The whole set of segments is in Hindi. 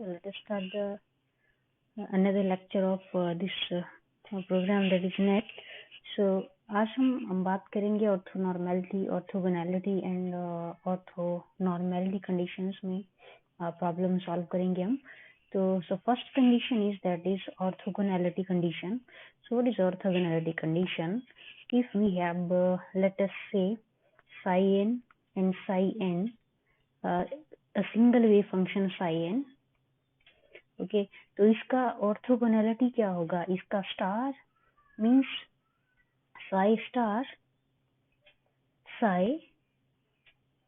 let us start the another lecture of this program that is NET. So आज हम बात करेंगे ऑर्थोनॉर्मेलिटी, ऑर्थोगोनैलिटी एंड ऑर्थोनॉर्मेलिटी कंडीशंस में प्रॉब्लम सॉल्व करेंगे हम. So first condition is that is orthogonality condition. So what is orthogonality condition? If we have let us say psi n and psi n, a single wave function psi n. Okay तो इसका ऑर्थोगोनैलिटी क्या होगा? इसका star means Sai star Sai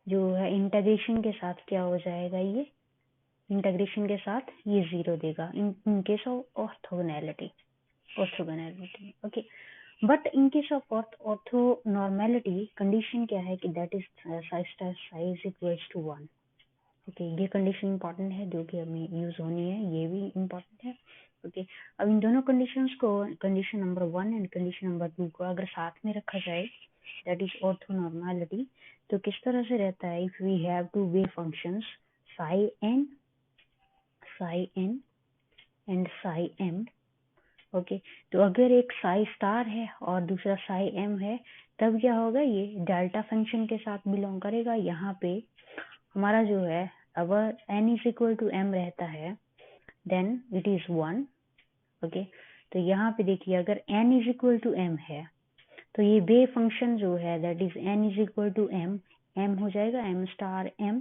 जो है इंटीग्रेशन के साथ क्या हो जाएगा, ये इंटीग्रेशन के साथ ये जीरो देगा in case of orthogonality. Okay but in case of orthonormality condition क्या है कि that is psi star psi is equals to 1. Okay ये कंडीशन इंपॉर्टेंट है जो कि हमें यूज होनी है, ये भी इंपॉर्टेंट है. ओके अब इन दोनों कंडीशंस को, condition number 1 and condition number 2 को अगर साथ में रखा जाए दैट इज ऑर्थोनॉर्मेलिटी, तो किस तरह से रहता है? If we have two wave functions psi n and psi m. Okay तो अगर एक साई स्टार है और दूसरा साई एम है तब क्या होगा? ये डेल्टा फंक्शन के साथ बिलोंग करेगा. यहाँ पे हमारा जो है अगर n is equal to m रहता है देन इट इज 1. ओके तो यहाँ पे देखिए अगर n is equal to m है तो ये वेव फंक्शन जो है that is n is equal to m हो जाएगा m star m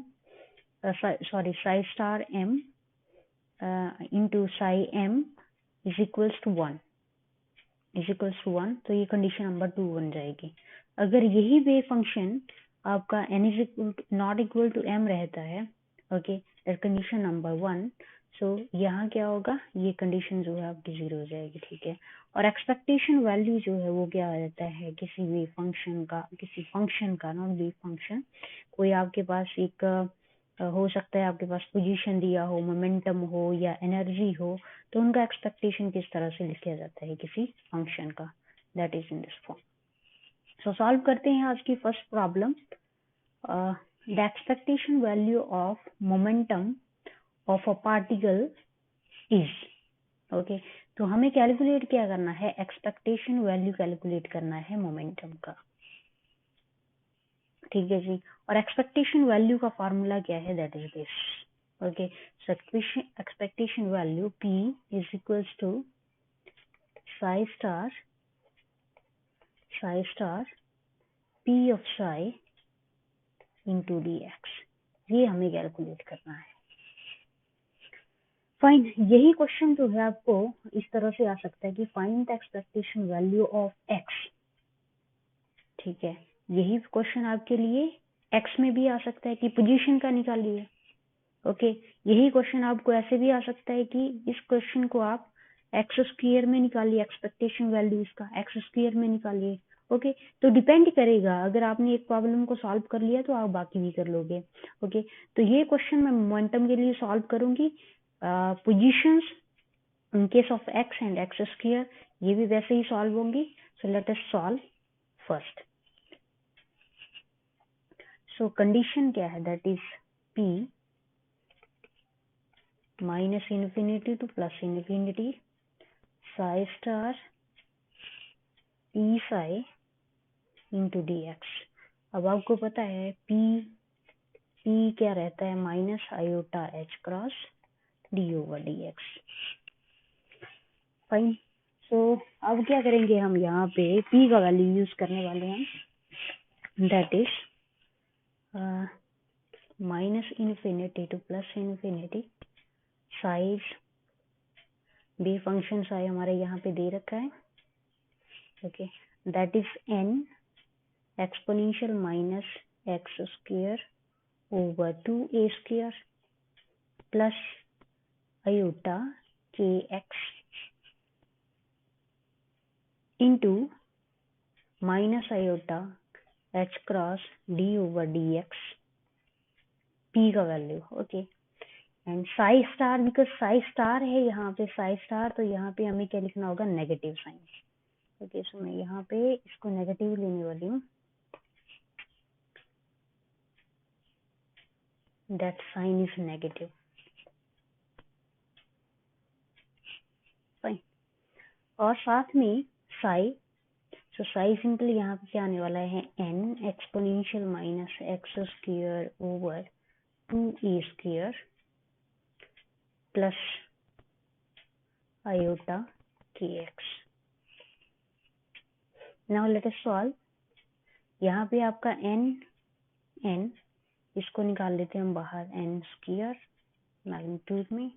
sorry psi star m into psi m is equals to 1 तो ये कंडीशन नंबर 2 बन जाएगी. अगर यही वेव फंक्शन आपका n is not equal to m रहता है, okay that condition number 1. So यहाँ क्या होगा? ये कंडीशन जो है आपकी जीरो हो जाएगी. ठीक है और एक्सपेक्टेशन वैल्यू जो है वो क्या रहता है किसी वेव फंक्शन का, किसी फंक्शन का, नॉट वेव फंक्शन. कोई आपके पास एक हो सकता है आपके पास पोजीशन दिया हो, मोमेंटम हो या एनर्जी हो, तो उनका एक्सपेक्टेशन किस तरह से लिखा जाता है किसी फंक्शन का, that is in this form. So solve करते हैं आज की first problem. The expectation value of momentum of a particle is. Okay तो हमें कैलकुलेट क्या करना है? एक्सपेक्टेशन वैल्यू कैलकुलेट करना है मोमेंटम का. ठीक है जी. और एक्सपेक्टेशन वैल्यू का फॉर्मूला क्या है? That is this. Okay expectation value P is equals to psi star P of psi into dx. ये हमें कैलकुलेट करना है. फाइन. यही क्वेश्चन जो है आपको इस तरह से आ सकता है कि find the expectation value of x. ठीक है यही क्वेश्चन आपके लिए x में भी आ सकता है कि पोजीशन का निकालिए. ओके यही क्वेश्चन आपको ऐसे भी आ सकता है कि इस क्वेश्चन को आप एक्स स्क्वायर में निकालिए, एक्सपेक्टेशन वैल्यू इसका एक्स स्क्वायर में निकालिए. ओके तो डिपेंड करेगा, अगर आपने एक प्रॉब्लम को सॉल्व कर लिया तो आप बाकी भी कर लोगे. ओके तो ये क्वेश्चन मैं मोमेंटम के लिए सॉल्व करूंगी. Positions in case of x and x square ये भी वैसे ही सॉल्व होंगी. So let us solve first. So condition क्या है? That is P minus infinity to plus infinity psi star P psi into dx. अब आपको पता है P क्या रहता है? Minus iota h cross d over dx. Fine. So अब क्या करेंगे हम? यहाँ पे P का वैल्यू यूज करने वाले हैं. That is minus infinity to plus infinity size be function psi हमारे यहाँ पे दे रखा है. Okay that is n exponential minus x square over 2a square plus iota kx into minus iota h cross d over dx p का value. Okay and psi star, because psi star है यहाँ पे साई स्टार, तो यहाँ पे हमें क्या लिखना होगा? Negative sign. ओके सो मैं यहाँ पे इसको नेगेटिव लेने वाली हूँ. That sign is negative. और साथ में साई, तो साई सिंपली यहाँ पे क्या आने वाला है, n exponential minus x square over 2a square plus iota kx। Now let us solve. यहाँ पे आपका n इसको निकाल लेते हैं हम बाहर, n स्क्वायर मैग्नीट्यूड में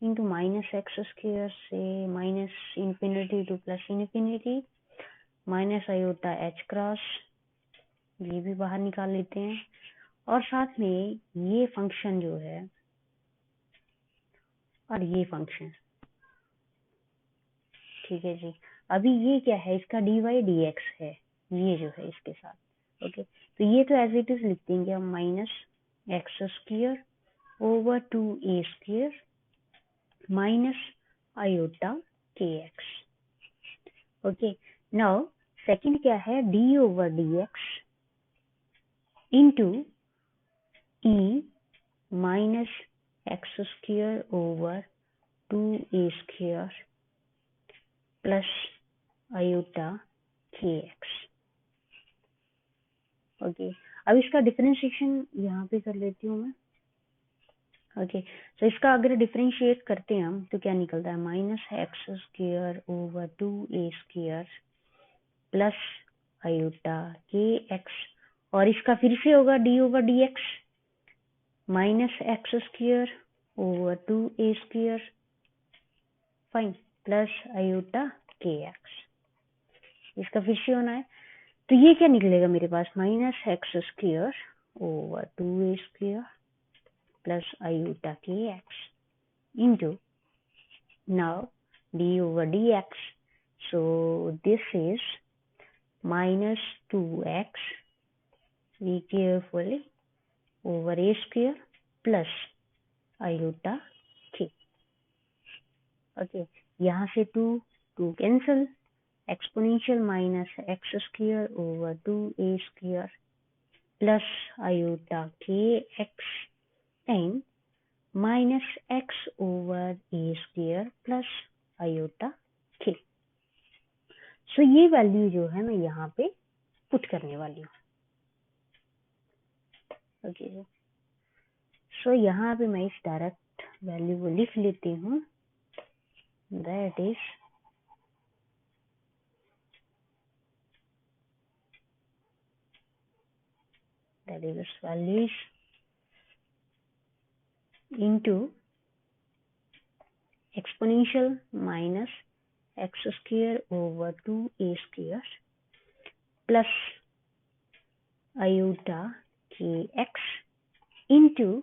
इंटू माइनस एक्स स्क्वायर से minus infinity to plus infinity minus iota h cross, ये भी बाहर निकाल लेते हैं। और साथ में ये फंक्शन जो है और ये फंक्शन, ठीक है जी। अभी ये क्या है, इसका dy dx है, ये जो है इसके साथ। ओके, तो ये तो एज इट इज लिख देंगे हम, minus x square over 2a square minus iota kx। Okay, now second क्या है, d over dx into e minus x square over 2a square plus iota kx। Okay, अब इसका डिफरेंशिएशन यहाँ पे कर लेती हूँ मैं। ओके, तो इसका अगर डिफरेंशिएट करते हैं हम तो क्या निकलता है, minus x square over 2a square plus iota kx, और इसका फिर से होगा d over dx minus x square over 2a square fine plus iota kx। इसका फिर से होना है, तो ये क्या निकलेगा मेरे पास, minus x square over 2a square plus iota kx into now d over dx, so this is minus 2x, be carefully, over a square plus iota k। Okay, यहाँ से 2 cancel, exponential minus x square over 2a square plus iota kx and minus x over a square plus iota k। सो ये वैल्यू जो है मैं यहाँ पे पुट करने वाली हूँ। ओके, सो यहाँ पे मैं इस डायरेक्ट वैल्यू को लिख लेती हूँ, that is value into exponential minus x square over 2a square plus iota kx into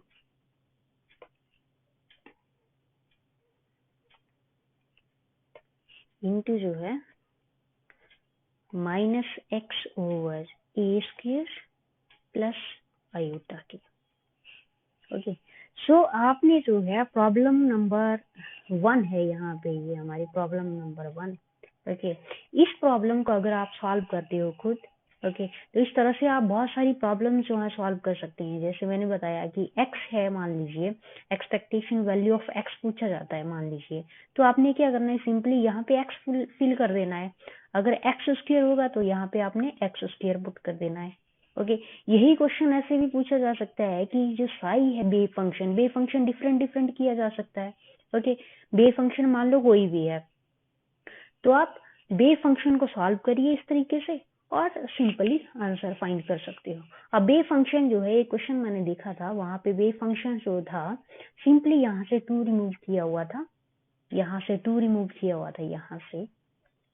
जो है minus x over a square plus iota की। ओके, सो आपने जो है प्रॉब्लम नंबर 1 है यहाँ पे, ये हमारी प्रॉब्लम नंबर 1। ओके, इस प्रॉब्लम को अगर आप सॉल्व करते हो खुद, ओके, तो इस तरह से आप बहुत सारी प्रॉब्लम जो है सॉल्व कर सकते हैं। जैसे मैंने बताया कि x है, मान लीजिए एक्सपेक्टेशन वैल्यू ऑफ x पूछा जाता है मान लीजिए, तो आपने क्या करना है, सिंपली यहाँ पे x फिल कर देना है। अगर एक्स स्क्वायर होगा तो यहाँ पे आपने एक्स स्क्वायर पुट कर देना है। ओके, यही क्वेश्चन ऐसे भी पूछा जा सकता है कि जो साई है बे फंक्शन डिफरेंट किया जा सकता है। ओके, बे फंक्शन मान लो कोई भी है, तो आप बे फंक्शन को सॉल्व करिए इस तरीके से और सिंपली आंसर फाइंड कर सकते हो। अब बे फंक्शन जो है, एक क्वेश्चन मैंने देखा था, वहां पे बे फंक्शन जो था सिंपली यहाँ से 2 रिमूव किया हुआ था, यहाँ से 2 रिमूव किया हुआ था, यहाँ से।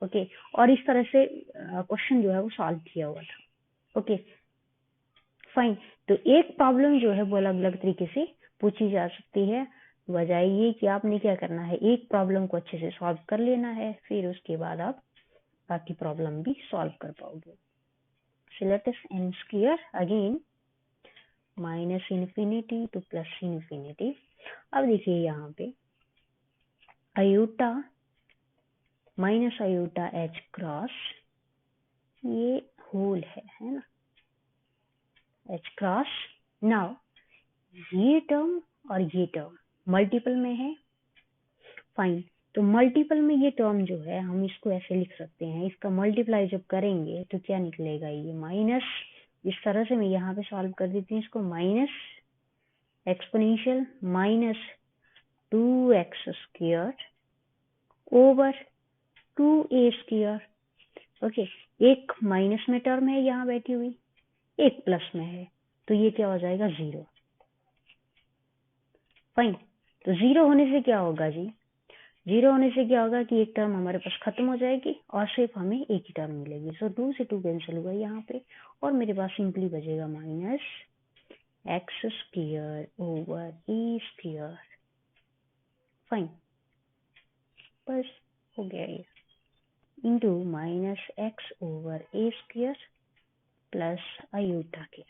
ओके, और इस तरह से क्वेश्चन जो है वो सॉल्व किया हुआ था। ओके फाइन, तो एक प्रॉब्लम जो है वो अलग अलग तरीके से पूछी जा सकती है। वजह ये कि आपने क्या करना है, एक प्रॉब्लम को अच्छे से सॉल्व कर लेना है, फिर उसके बाद आप बाकी प्रॉब्लम भी सॉल्व कर पाओगे। So let us n square again minus infinity to plus infinity. अब देखिए यहाँ पे iota minus iota h cross, ये होल है ना, h क्रॉस। नाउ ये टर्म और ये टर्म मल्टीपल में है, फाइन, तो मल्टीपल में ये टर्म जो है हम इसको ऐसे लिख सकते हैं, इसका मल्टीप्लाई जब करेंगे तो क्या निकलेगा, ये माइनस, इस तरह से मैं यहाँ पे सॉल्व कर देती हूँ इसको, minus exponential minus 2x square over 2a square. Okay, एक माइनस में टर्म है यहाँ बैठी हुई, एक प्लस में है, तो ये क्या हो जाएगा, 0। फाइन, तो 0 होने से क्या होगा जी, 0 होने से क्या होगा कि एक टर्म हमारे पास खत्म हो जाएगी और सिर्फ हमें एक ही टर्म मिलेगी। सो 2 से 2 कैंसिल हुआ यहाँ पे और मेरे पास सिंपली बचेगा minus x square over a square. Fine, बस हो गया ये, into minus x over a square plus iota के।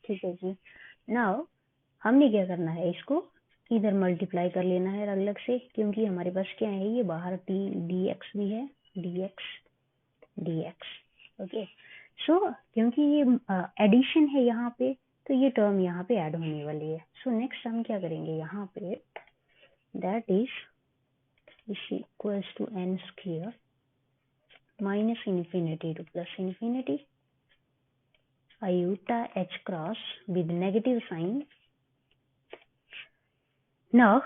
ठीक है जी। नाउ हमने क्या करना है, इसको इधर मल्टीप्लाई कर लेना है अलग से, क्योंकि हमारे पास क्या है, ये बाहर डी एक्स भी है, डी एक्स। ओके, सो क्योंकि ये एडिशन है यहाँ पे, तो ये टर्म यहाँ पे ऐड होने वाली है। सो नेक्स्ट हम क्या करेंगे यहाँ पे, that is equals to n square minus infinity to plus infinity iota h cross with negative sign. Now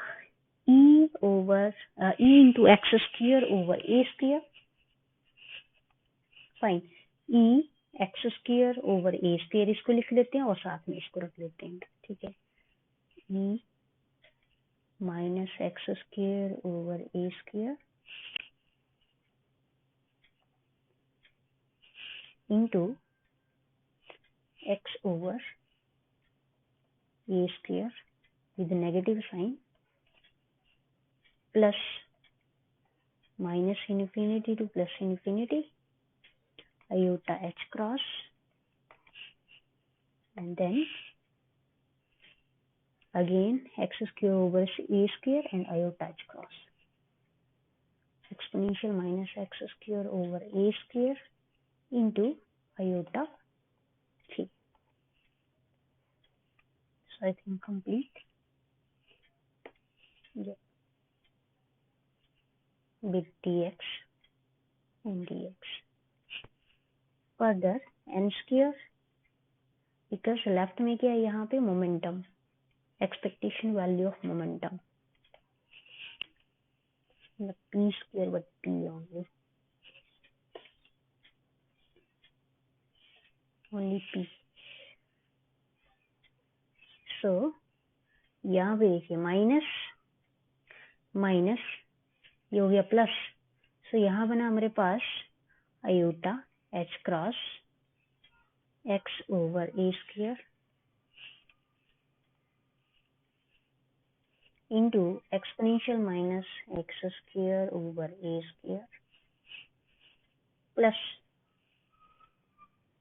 e into x square over a square. Fine, e x square over a square इसको लिख लेते हैं और साथ में इसको रख लेते हैं। ठीक है, e minus x square over a square into x over a square with negative sign plus minus infinity to plus infinity iota h cross and then again x square over a square and iota h cross exponential minus x square over a square into iota 3. So I think complete. Yeah. With dx and dx. Further n square because left में क्या है यहाँ पे momentum, expectation value of momentum. The p square but p only p. So यहाँ पे देखिए माइनस माइनस ये हो गया प्लस, सो यहाँ बना हमारे पास iota h cross x over a square into exponential minus x square over a square plus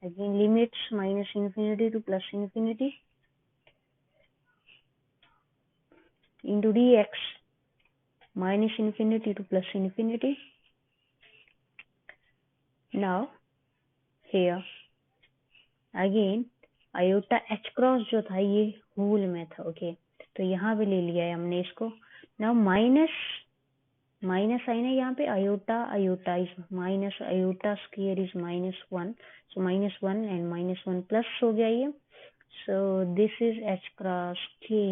again limits minus infinity to plus infinity into d x minus infinity to plus infinity. Now here again iota h cross जो था ये होल में था, ओके तो यहाँ पे ले लिया है हमने इसको। नाउ माइनस माइनस साइन है यहाँ पे, iota iota is minus, iota square is -1, so -1 and -1 plus हो गया ये। So this is h cross k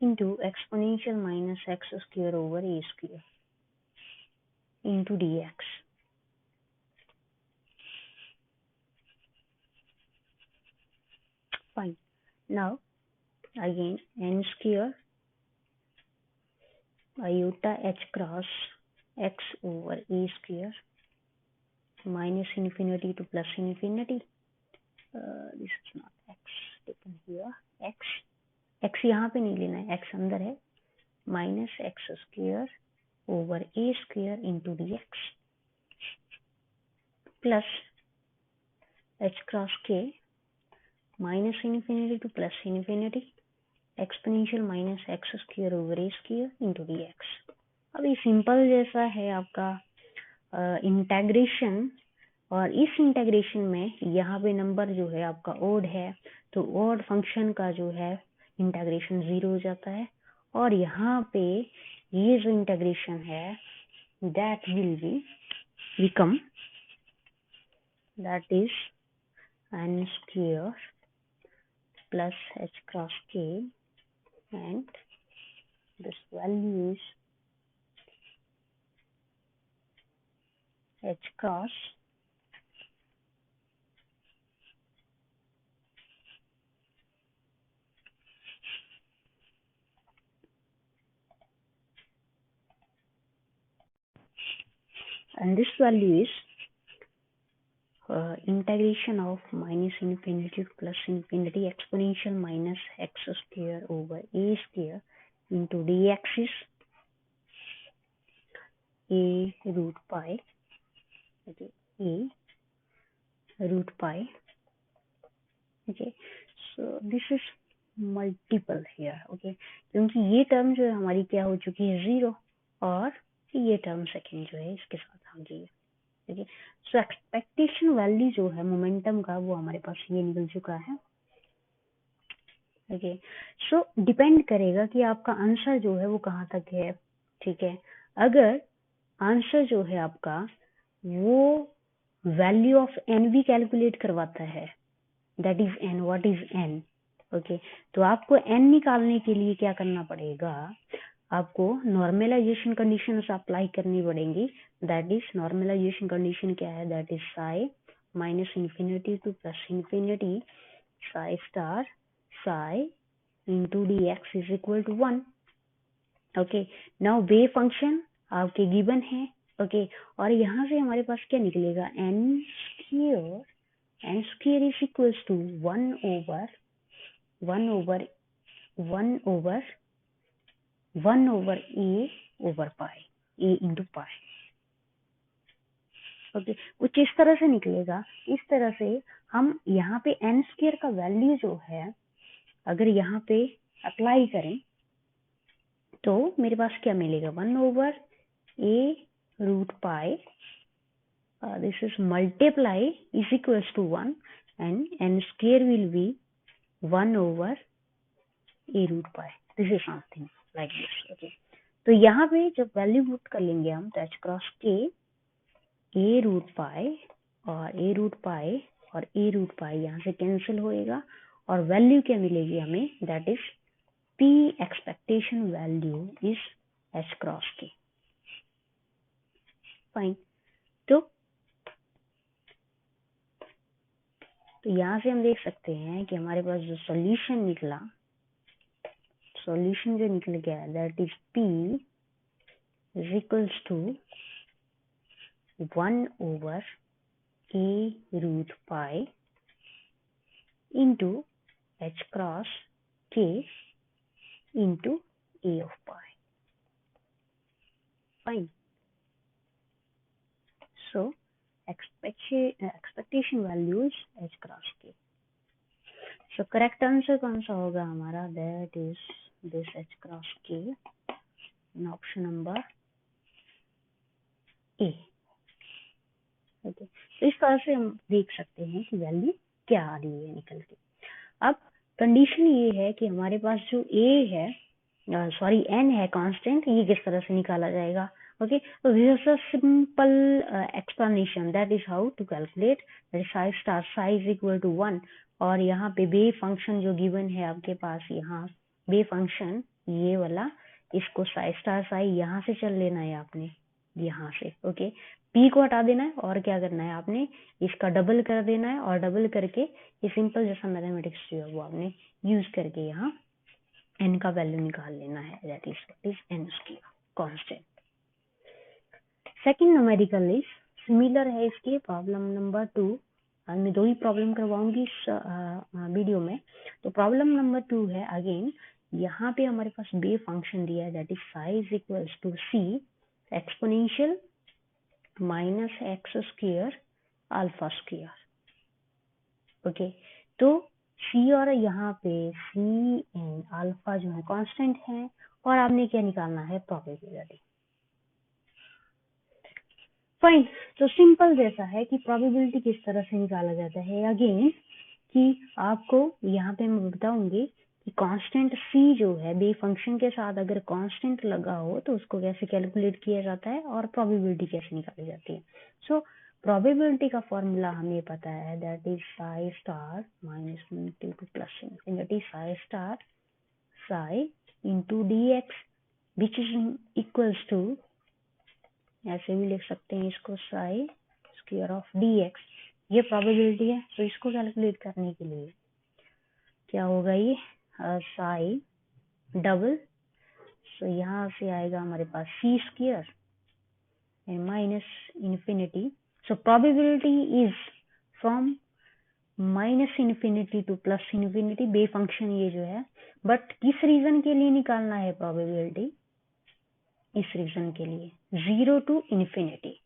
into exponential minus x square over a square into d x. Fine, now again n square iota h cross x over a square minus infinity to plus infinity. This is not x taken here, x यहाँ पे नहीं लेना है, x अंदर है, minus x square over a square into dx plus h cross k minus infinity to plus infinity exponential minus x square over a square into d x. अब ये सिंपल जैसा है आपका इंटेग्रेशन, और इस इंटेग्रेशन में यहाँ पे नंबर जो है आपका ओड है, तो ओड फंक्शन का जो है इंटीग्रेशन 0 हो जाता है, और यहाँ पे ये जो इंटीग्रेशन है that will be become that is n square plus h cross k, and this value is h cross and this value is integration of minus infinity to plus infinity exponential minus x square over a square into dx is a root pi, okay, a root pi, okay, so this is multiple here, okay, क्योंकि ये टर्म जो है हमारी क्या हो चुकी है 0, और ये टर्म सेकेंड जो है इसके साथ आ गई है, ठीक है। सो एक्सपेक्टेशन वैल्यू जो है मोमेंटम का वो हमारे पास ये निकल चुका है, ओके। सो डिपेंड करेगा कि आपका आंसर जो है वो कहाँ तक है, ठीक है। अगर आंसर जो है आपका वो वैल्यू ऑफ एन भी कैलकुलेट करवाता है, that is an, what is an, okay, तो आपको एन निकालने के लिए क्या करना पड़ेगा, आपको नॉर्मलाइजेशन कंडीशन अप्लाई करनी पड़ेंगी, दैट इज नॉर्मलाइजेशन कंडीशन क्या है, that is psi minus infinity to plus infinity psi star psi into d x is equal to 1, okay. Now wave function आपके गिवन है, ओके, और यहाँ से हमारे पास क्या निकलेगा, n square is equals to 1 over a over pi, a into pi, okay, कुछ इस तरह से निकलेगा। इस तरह से हम यहाँ पे एन स्क्वायर का वैल्यू जो है अगर यहाँ पे अप्लाई करें तो मेरे पास क्या मिलेगा, 1 over a root pi, this is multiply is equals to 1 and n square will be 1 over a root pi, this is something like this, okay। तो यहाँ पे जब वैल्यू पुट कर लेंगे हम तो h cross k a root pi और a रूट पाई और a रूट पाई यहाँ से कैंसिल होएगा, और वैल्यू क्या मिलेगी हमें, that is p expectation value is h cross k, fine. तो यहाँ से हम देख सकते हैं कि हमारे पास जो सॉल्यूशन निकला, सॉल्यूशन जो निकल गया that is p is equals to 1 over a root pi into h cross k into a of pi, fine. So expectation values h cross k, so correct answer कौन सा होगा हमारा, that is this h cross k in option number A, okay. तो इस तरह से हम देख सकते हैं कि वैल्यू क्या आ रही है निकल के। अब कंडीशन ये है कि हमारे पास जो ए है, सॉरी एन है कांस्टेंट, ये किस तरह से निकाला जाएगा, ओके। तो this is a simple explanation, that is how to calculate, psi star psi is equal to 1, और यहाँ पे बे फंक्शन जो गिवन है आपके पास, यहाँ बे फंक्शन ये वाला, इसको साई स्टार साई यहाँ से चल लेना है आपने, यहाँ से, ओके। पी को हटा देना है और क्या करना है आपने, इसका डबल कर देना है, और डबल करके ये सिंपल जैसा मैथमेटिक्स जो है वो आपने यूज करके यहाँ n का वैल्यू निकाल लेना है, that is n square constant. Second numerical is similar है इसके, प्रॉब्लम नंबर 2, मैं 2 ही प्रॉब्लम करवाऊंगी इस वीडियो में। तो प्रॉब्लम नंबर 2 है अगेन, यहाँ पे हमारे पास बे फंक्शन दिया है that is psi is equals to c exponential minus x square alpha square, okay. तो c और यहाँ पे c एंड अल्फा जो है कांस्टेंट है, और आपने क्या निकालना है, प्रोबेबिलिटी, फाइन। तो सिंपल जैसा है कि प्रोबेबिलिटी किस तरह से निकाला जाता है, अगेन कि आपको यहाँ पे मैं बताऊंगी कांस्टेंट सी जो है बे फंक्शन के साथ अगर कांस्टेंट लगा हो तो उसको कैसे कैलकुलेट किया जाता है और प्रोबेबिलिटी कैसे निकाली जाती है। सो प्रोबेबिलिटी का फॉर्मूला हमें पता है, that is psi star minus into to plus infinity psi star psi into d x which is equals to, ऐसे भी लिख सकते हैं इसको, psi square of d x. ये प्रोबेबिलिटी है। तो इसको कैलकुलेट करने के लिए क्या होगा, ये साई डबल, सो यहाँ से आएगा हमारे पास c square and minus infinity. So probability is from minus infinity to plus infinity, बे फंक्शन ये जो है। बट किस रीजन के लिए निकालना है प्रोबेबिलिटी, इस रीजन के लिए 0 टू इन्फिनिटी।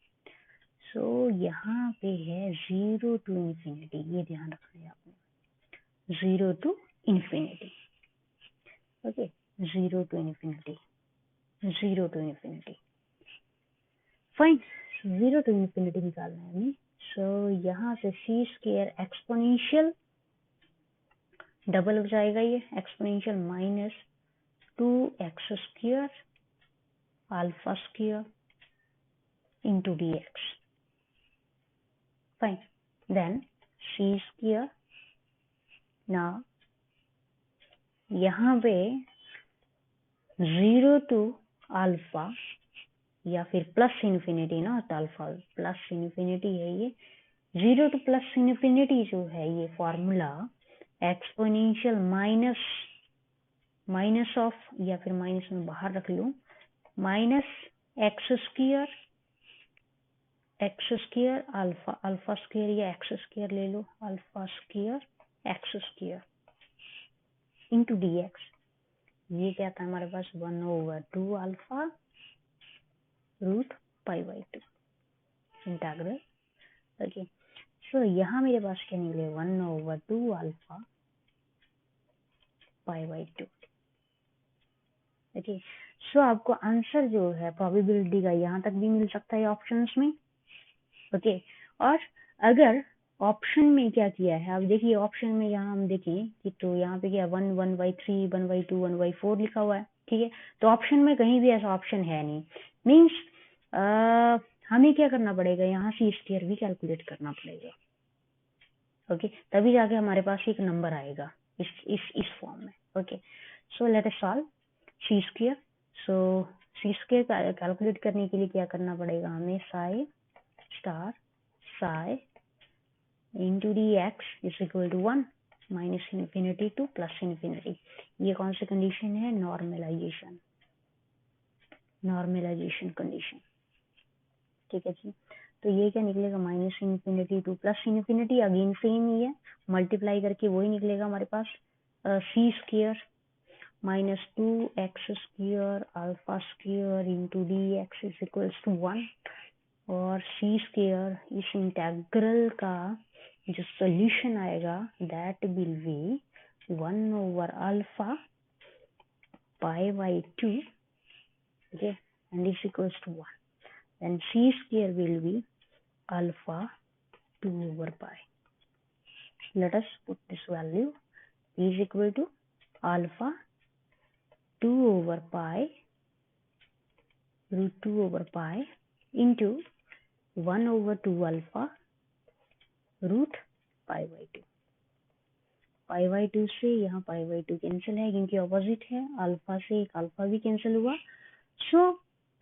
सो यहाँ पे है 0 टू इन्फिनिटी, ये ध्यान रखना है आपने, 0 to infinity. Okay, 0 to infinity, 0 to infinity, fine. 0 to infinity निकालना है हमें। सो यहाँ से सी स्क्वायर एक्सपोनेंशियल डबल हो जाएगा, ये exponential minus 2x square alpha square into d x, fine. Then c square, ना यहाँ पे 0 टू अल्फा या फिर प्लस इन्फिनिटी ना, तो अल्फा प्लस इन्फिनिटी है ये। 0 टू प्लस इन्फिनिटी जो है ये फॉर्मूला एक्सपोनेंशियल माइनस ऑफ, या फिर माइनस में बाहर रख लूं, minus x square alpha square या एक्स स्क्वायर ले लो, alpha square x square into d x. ये क्या था हमारे पास, 1/2 alpha root pi by 2 integral. Okay, so यहाँ मेरे पास क्या निकले, 1/2 alpha pi by 2। Okay, so आपको आंसर जो है प्रोबेबिलिटी का यहाँ तक भी मिल सकता है ऑप्शंस में। ओके, और अगर ऑप्शन में क्या किया है, आप देखिए ऑप्शन में यहाँ हम देखें कि तो यहाँ पे क्या 1, 1/3, 1/2, 1/4 लिखा हुआ है, ठीक है। तो ऑप्शन में कहीं भी ऐसा ऑप्शन है नहीं, मीन्स हमें क्या करना पड़ेगा, यहाँ सी स्क्वायर भी कैलकुलेट करना पड़ेगा। ओके, तभी जाके हमारे पास एक नंबर आएगा इस फॉर्म में। Okay, so let us solve c square. So c square calculate करने के लिए क्या करना पड़ेगा हमें, psi star psi into d x is equal to 1 minus infinity to plus infinity. ये कौन सी कंडीशन है, नॉर्मलाइजेशन कंडीशन, ठीक है जी। तो ये क्या निकलेगा, minus infinity to plus infinity, again same ही है, मल्टीप्लाई करके वही निकलेगा हमारे पास, c square minus 2x square alpha square into d x is equals to 1, और सी स्क्वायर इस इंटेग्रल का जो सोल्यूशन आएगा दैट विल बी 1/अल्फा pi by 2, okay, and is equals to 1. Then c square will be alpha 2/pi. Let us put this value is equal to alpha 2/pi root 2/pi into 1/2 alpha root pi by 2. Pi by 2 से यहाँ पाई बाई 2 कैंसिल है क्योंकि ऑपोजिट है, अल्फा से एक अल्फा भी कैंसिल हुआ। सो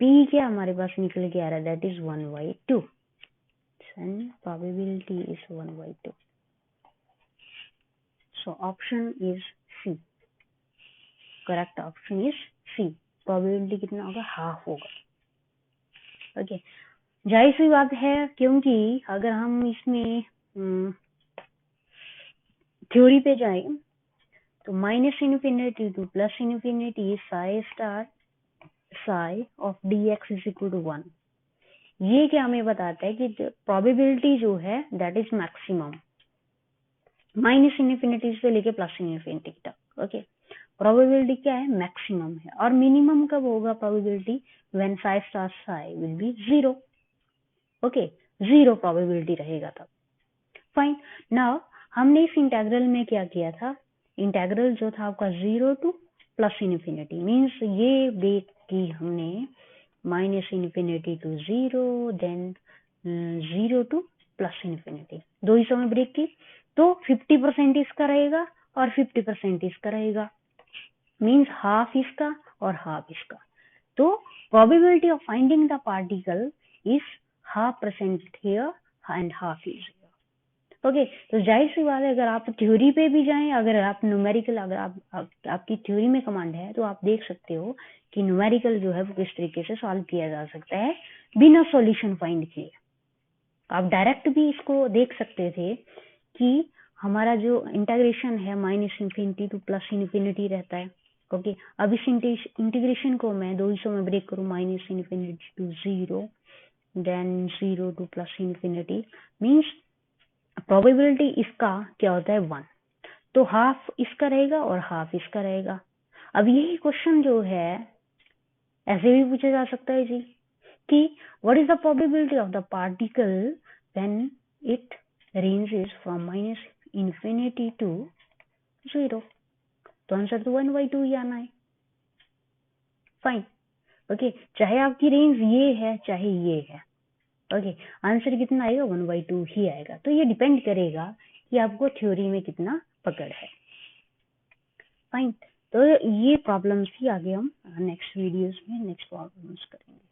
पी क्या हमारे पास निकल के आ रहा है, that is 1/2 and probability is 1/2. So option is C. Correct option is C. Probability कितना होगा, हाफ होगा। ओके, जाहिर सी बात है क्योंकि अगर हम इसमें थ्योरी पे जाएं तो minus infinity to plus infinity psi star psi of d x is equal to 1। ये क्या हमें बताता है कि प्रोबेबिलिटी जो है that is maximum, minus infinity से लेके प्लस इन्फिनिटी तक। ओके, प्रोबेबिलिटी क्या है, मैक्सिमम है। और मिनिमम कब होगा probability, when Sai star Sai will be 0। Okay, 0 probability रहेगा तब। फाइन, नाउ हमने इस इंटीग्रल में क्या किया था, इंटेग्रल जो था आपका 0 टू प्लस इन्फिनिटी, मीन्स ये ब्रेक की हमने minus infinity to 0, then 0 to plus infinity, दो हिस्सों में ब्रेक की। तो 50% इसका रहेगा और 50% इसका रहेगा, मीन्स हाफ इसका और हाफ इसका। तो probability of finding the particle is 0.5% here and half is here. Okay तो जाहिर सी बात है, अगर आप थ्योरी पे भी जाएं, अगर आप न्यूमेरिकल, अगर आपकी थ्योरी में कमांड है तो आप देख सकते हो कि न्यूमेरिकल जो है वो किस तरीके से सॉल्व किया जा सकता है बिना सॉल्यूशन फाइंड किए। आप डायरेक्ट भी इसको देख सकते थे कि हमारा जो इंटीग्रेशन है minus infinity to plus infinity रहता है। ओके अब इस इंटीग्रेशन को मैं दो हिस्सों में ब्रेक करूं, minus infinity to 0, then 0 to plus infinity, means probability इसका क्या होता है 1, तो हाफ इसका रहेगा और हाफ इसका रहेगा। अब यही क्वेश्चन जो है ऐसे भी पूछा जा सकता है जी कि what is the probability of the particle when it ranges from minus infinity to 0, तो आंसर तो 1/2 ही आना है। फाइन, ओके चाहे आपकी रेंज ये है चाहे ये है, ओके आंसर कितना आएगा 1/2 ही आएगा। तो ये डिपेंड करेगा कि आपको थ्योरी में कितना पकड़ है। फाइन, तो ये प्रॉब्लम्स ही आगे हम नेक्स्ट वीडियोस में नेक्स्ट प्रॉब्लम्स करेंगे।